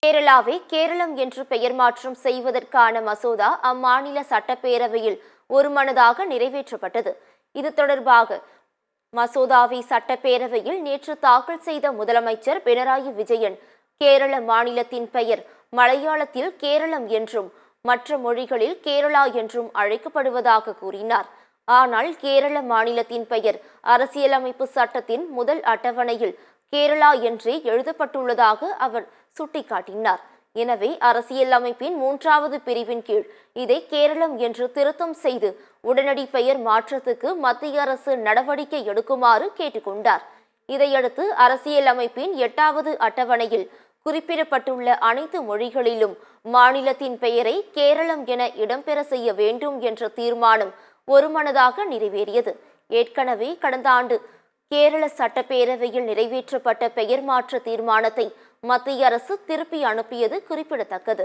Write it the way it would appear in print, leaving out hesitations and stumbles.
கேரளாவை கேரளம் என்று பெயர் மாற்றம் செய்வதற்கான மசோதா அம்மாநில சட்டப்பேரவையில் ஒருமனதாக நிறைவேற்றப்பட்டது. இது தொடர்பாக மசோதாவை சட்டப்பேரவையில் நேற்று தாக்கல் செய்த முதலமைச்சர் பினராயி விஜயன், கேரள மாநிலத்தின் பெயர் மலையாளத்தில் கேரளம் என்றும் மற்ற மொழிகளில் கேரளா என்றும் அழைக்கப்படுவதாக கூறினார். ஆனால் கேரள மாநிலத்தின் பெயர் அரசியலமைப்பு சட்டத்தின் முதல் அட்டவணையில் கேரளா என்றே எழுதப்பட்டுள்ளதாக அவர் சுட்டிக்காட்டினார். எனவே அரசியலமைப்பின் 3வது பிரிவின் கீழ் இதை கேரளம் என்று திருத்தம் செய்து உடனடி பெயர் மாற்றத்துக்கு மத்திய அரசு நடவடிக்கை எடுக்குமாறு கேட்டுக்கொண்டார். இதையடுத்து அரசியலமைப்பின் 8வது அட்டவணையில் குறிப்பிடப்பட்டுள்ள அனைத்து மொழிகளிலும் மாநிலத்தின் பெயரை கேரளம் என இடம்பெற செய்ய வேண்டும் என்ற தீர்மானம் ஒருமனதாக நிறைவேறியது. ஏற்கனவே கடந்த ஆண்டு கேரள சட்டப்பேரவையில் நிறைவேற்றப்பட்ட பெயர் மாற்ற தீர்மானத்தை மத்திய அரசு திருப்பி அனுப்பியது குறிப்பிடத்தக்கது.